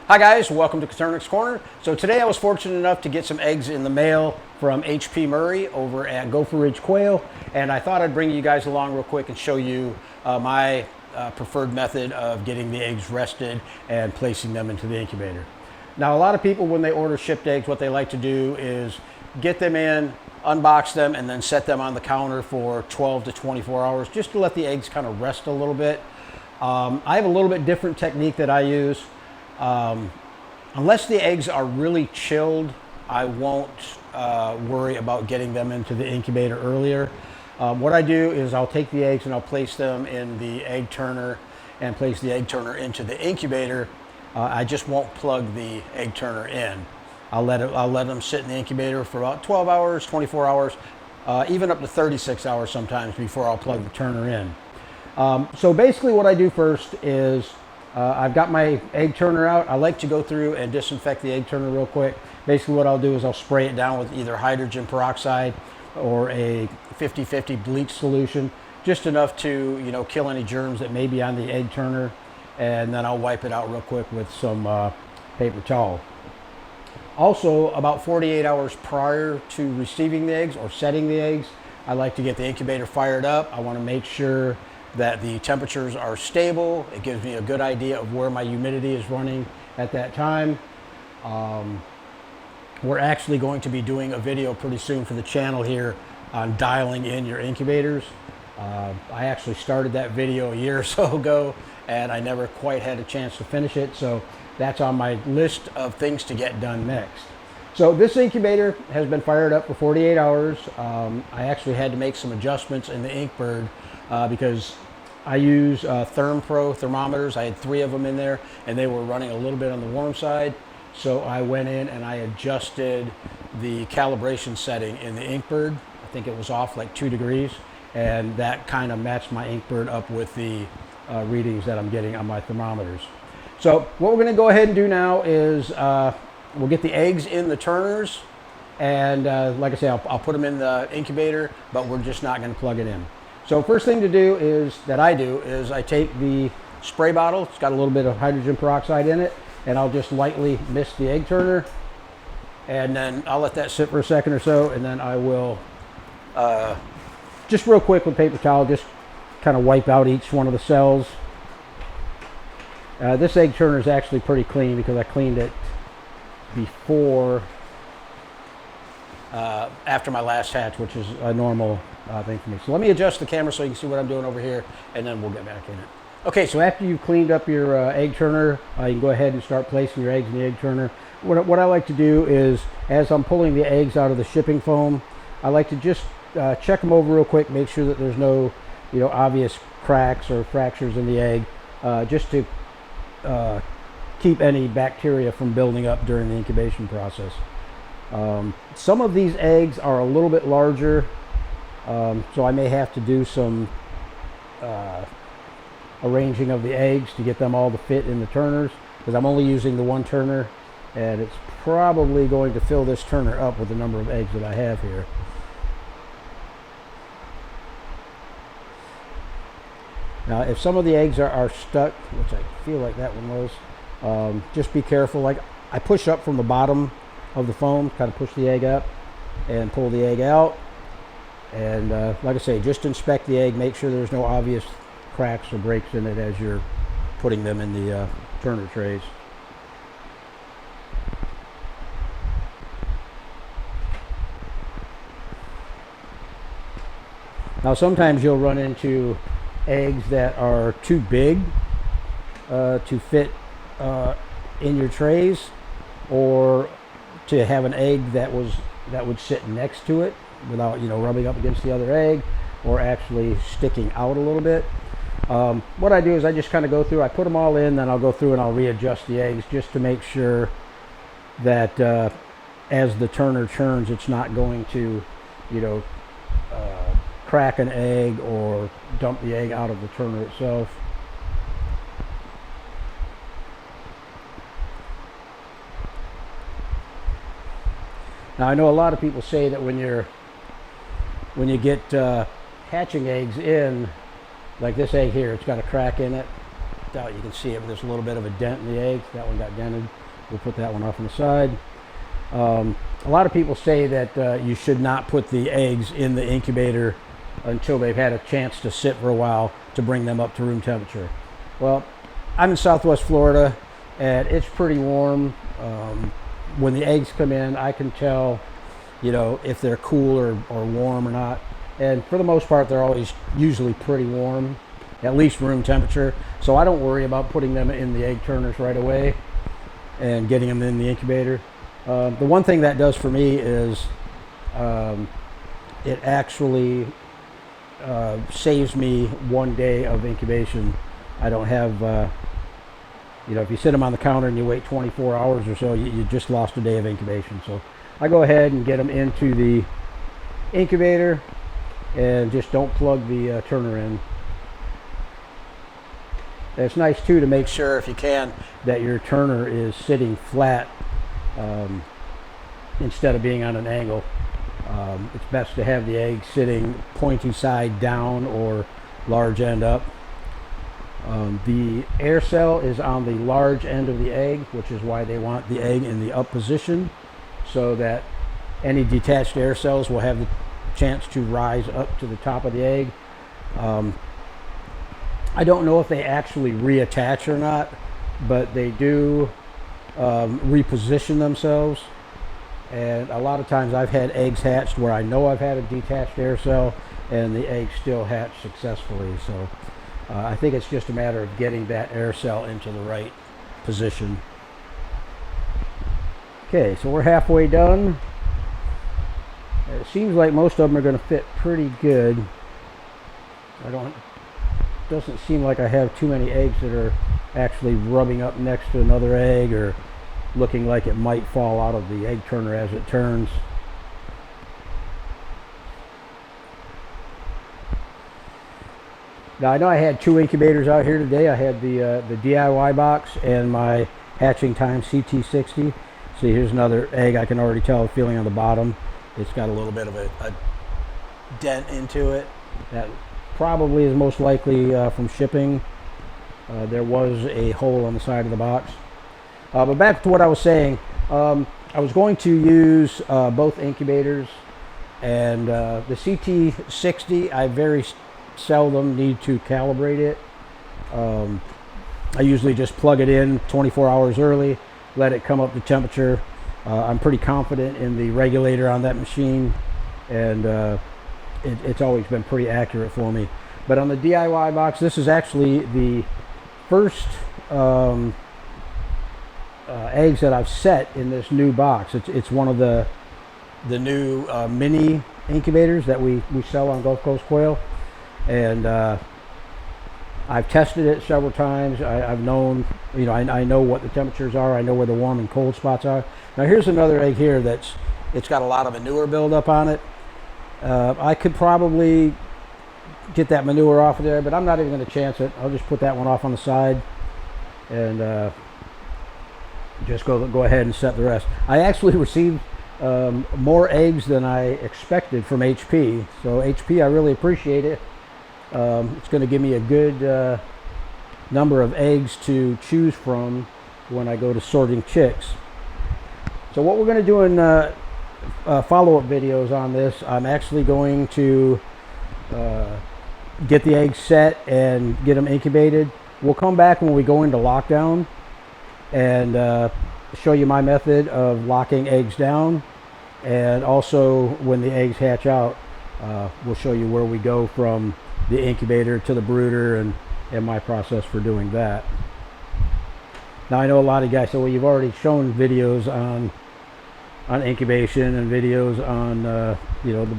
Hi guys, welcome to Coturnix Corner. So today I was fortunate enough to get some eggs in the mail from H.P. Murray over at Gopher Ridge Quail, and I thought I'd bring you guys along real quick and show you my preferred method of getting the eggs rested and placing them into the incubator. Now a lot of people, when they order shipped eggs, what they like to do is get them in, unbox them, and then set them on the counter for 12 to 24 hours just to let the eggs kind of rest a little bit. I have a little bit different technique that I use. Unless the eggs are really chilled, I won't worry about getting them into the incubator earlier. What I do is I'll take the eggs and I'll place them in the egg turner and place the egg turner into the incubator. I just won't plug the egg turner in. I'll let them sit in the incubator for about 12 hours, 24 hours, even up to 36 hours sometimes before I'll plug the turner in. So basically what I do first is I've got my egg turner out. I like to go through and disinfect the egg turner real quick. Basically what I'll do is I'll spray it down with either hydrogen peroxide or a 50-50 bleach solution, just enough to kill any germs that may be on the egg turner, and then I'll wipe it out real quick with some paper towel. Also, about 48 hours prior to receiving the eggs or setting the eggs, I like to get the incubator fired up. I want to make sure that the temperatures are stable. It gives me a good idea of where my humidity is running at that time. We're actually going to be doing a video pretty soon for the channel here on dialing in your incubators. I actually started that video a year or so ago and I never quite had a chance to finish it, so that's on my list of things to get done next. So this incubator has been fired up for 48 hours. I actually had to make some adjustments in the Inkbird because I use ThermPro thermometers. I had 3 of them in there and they were running a little bit on the warm side. So I went in and I adjusted the calibration setting in the Inkbird. I think it was off like 2 degrees, and that kind of matched my Inkbird up with the readings that I'm getting on my thermometers. So what we're going to go ahead and do now is we'll get the eggs in the turners, and like I say, I'll put them in the incubator, but we're just not going to plug it in. So first thing to do is I take the spray bottle. It's got a little bit of hydrogen peroxide in it, and I'll just lightly mist the egg turner, and then I'll let that sit for a second or so, and then I will just real quick with paper towel just kind of wipe out each one of the cells. This egg turner is actually pretty clean because I cleaned it before after my last hatch, which is a normal thing for me. So let me adjust the camera so you can see what I'm doing over here, and then we'll get back in it. Okay, so after you've cleaned up your egg turner, you can go ahead and start placing your eggs in the egg turner. What I like to do is, as I'm pulling the eggs out of the shipping foam, I like to just check them over real quick, make sure that there's no obvious cracks or fractures in the egg, just to keep any bacteria from building up during the incubation process. Some of these eggs are a little bit larger, so I may have to do some arranging of the eggs to get them all to fit in the turners, because I'm only using the one turner, and it's probably going to fill this turner up with the number of eggs that I have here. Now if some of the eggs are stuck, which I feel like that one was, just be careful. Like I push up from the bottom of the foam, kind of push the egg up and pull the egg out, and like I say, just inspect the egg, make sure there's no obvious cracks or breaks in it as you're putting them in the turner trays. Now sometimes you'll run into eggs that are too big to fit in your trays, or to have an egg that would sit next to it without rubbing up against the other egg or actually sticking out a little bit. What I do is I just kind of go through, I put them all in, then I'll go through and I'll readjust the eggs just to make sure that as the turner churns, it's not going to crack an egg or dump the egg out of the turner itself. Now I know a lot of people say that when you get hatching eggs in, like this egg here, it's got a crack in it. doubt you can see it, but there's a little bit of a dent in the eggs. That one got dented. We'll put that one off on the side. A lot of people say that you should not put the eggs in the incubator until they've had a chance to sit for a while to bring them up to room temperature. Well, I'm in Southwest Florida and it's pretty warm. When the eggs come in, I can tell, if they're cool or warm or not. And for the most part, they're always usually pretty warm, at least room temperature. So I don't worry about putting them in the egg turners right away and getting them in the incubator. The one thing that does for me is it actually saves me 1 day of incubation. I don't have, if you sit them on the counter and you wait 24 hours or so, you just lost a day of incubation. So I go ahead and get them into the incubator and just don't plug the turner in. And it's nice too to make sure, if you can, that your turner is sitting flat instead of being on an angle. It's best to have the egg sitting pointy side down or large end up. The air cell is on the large end of the egg, which is why they want the egg in the up position, so that any detached air cells will have the chance to rise up to the top of the egg. I don't know if they actually reattach or not, but they do reposition themselves. And a lot of times I've had eggs hatched where I know I've had a detached air cell and the egg still hatched successfully. So I think it's just a matter of getting that air cell into the right position. Okay, so we're halfway done. It seems like most of them are going to fit pretty good. Doesn't seem like I have too many eggs that are actually rubbing up next to another egg or looking like it might fall out of the egg turner as it turns. Now I know I had two incubators out here today. I had the DIY box and my Hatching Time CT60. See, here's another egg. I can already tell the feeling on the bottom. It's got a little bit of a dent into it. That probably is most likely from shipping. There was a hole on the side of the box. But back to what I was saying, I was going to use both incubators, and the CT60, I very seldom need to calibrate it. I usually just plug it in 24 hours early, let it come up to temperature. I'm pretty confident in the regulator on that machine, and it's always been pretty accurate for me. But on the DIY box, this is actually the first eggs that I've set in this new box. It's one of the new mini incubators that we sell on Gulf Coast Quail, and I've tested it several times. I've known, I know what the temperatures are. I know where the warm and cold spots are. Now here's another egg here it's got a lot of manure buildup on it. I could probably get that manure off of there, but I'm not even going to chance it. I'll just put that one off on the side and just go ahead and set the rest. I actually received more eggs than I expected from HP. So HP, I really appreciate it. It's going to give me a good number of eggs to choose from when I go to sorting chicks. So what we're going to do in follow-up videos on this, I'm actually going to get the eggs set and get them incubated. We'll come back when we go into lockdown and show you my method of locking eggs down, and also when the eggs hatch out, we'll show you where we go from the incubator to the brooder and my process for doing that. Now I know a lot of guys say, well, you've already shown videos on incubation and videos on the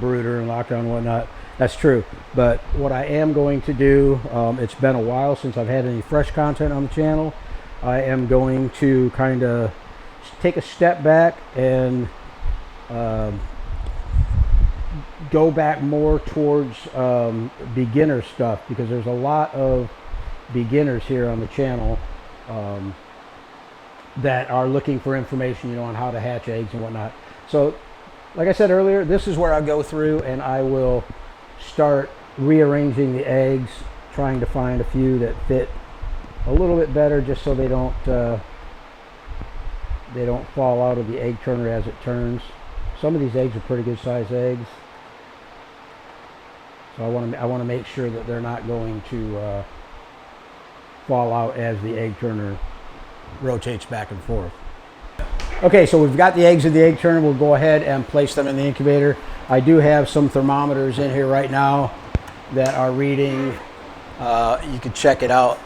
brooder and lockdown and whatnot. That's true, but what I am going to do, it's been a while since I've had any fresh content on the channel. I am going to kind of take a step back and go back more towards beginner stuff, because there's a lot of beginners here on the channel that are looking for information, on how to hatch eggs and whatnot. So like I said earlier, this is where I go through and I will start rearranging the eggs, trying to find a few that fit a little bit better, just so they don't fall out of the egg turner as it turns. Some of these eggs are pretty good sized eggs, so I want to make sure that they're not going to fall out as the egg turner rotates back and forth. Okay, so we've got the eggs in the egg turner. We'll go ahead and place them in the incubator. I do have some thermometers in here right now that are reading. You can check it out.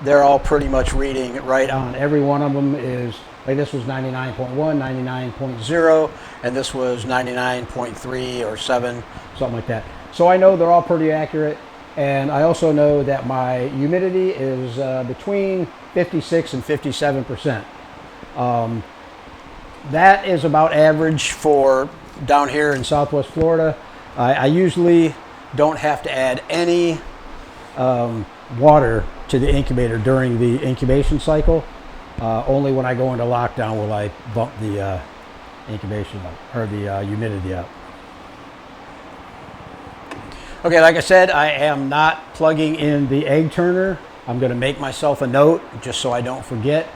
They're all pretty much reading right on. Every one of them is, like this was 99.1, 99.0, and this was 99.3 or 7, something like that. So I know they're all pretty accurate, and I also know that my humidity is between 56 and 57%. That is about average for down here in Southwest Florida. I usually don't have to add any water to the incubator during the incubation cycle. Only when I go into lockdown will I bump the incubation up, or the humidity up. Okay, like I said, I am not plugging in the egg turner. I'm going to make myself a note just so I don't forget.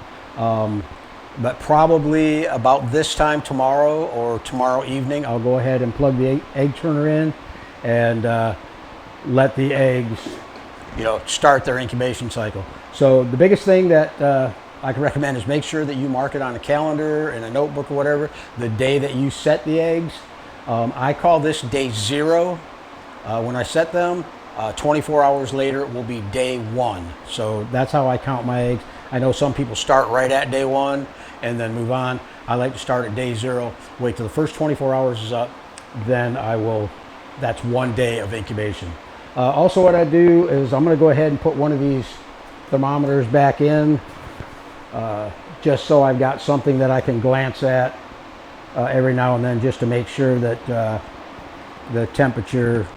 But probably about this time tomorrow or tomorrow evening, I'll go ahead and plug the egg turner in and let the eggs, start their incubation cycle. So the biggest thing that I can recommend is make sure that you mark it on a calendar, in a notebook or whatever, the day that you set the eggs. I call this day 0. When I set them, 24 hours later it will be day 1. So that's how I count my eggs. I know some people start right at day 1 and then move on. I like to start at day 0, wait till the first 24 hours is up, then that's 1 day of incubation. Also what I do is I'm going to go ahead and put one of these thermometers back in, just so I've got something that I can glance at every now and then, just to make sure that the temperature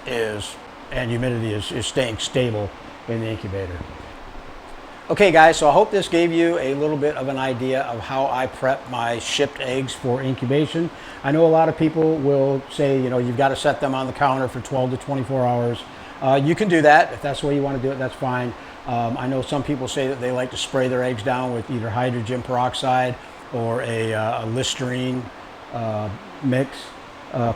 and humidity is staying stable in the incubator. Okay guys, so I hope this gave you a little bit of an idea of how I prep my shipped eggs for incubation. I know a lot of people will say, you've got to set them on the counter for 12 to 24 hours. You can do that. If that's the way you want to do it, that's fine. I know some people say that they like to spray their eggs down with either hydrogen peroxide or a Listerine mix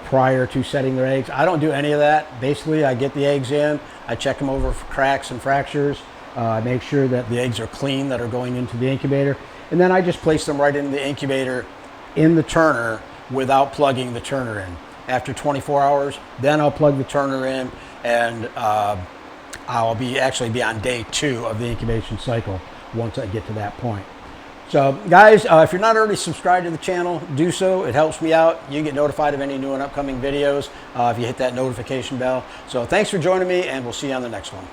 prior to setting their eggs. I don't do any of that. Basically, I get the eggs in, I check them over for cracks and fractures. I make sure that the eggs are clean that are going into the incubator, and then I just place them right into the incubator in the turner without plugging the turner in. After 24 hours, then I'll plug the turner in, and I'll actually be on day 2 of the incubation cycle once I get to that point. So guys, if you're not already subscribed to the channel, do so. It helps me out. You get notified of any new and upcoming videos if you hit that notification bell. So thanks for joining me, and we'll see you on the next one.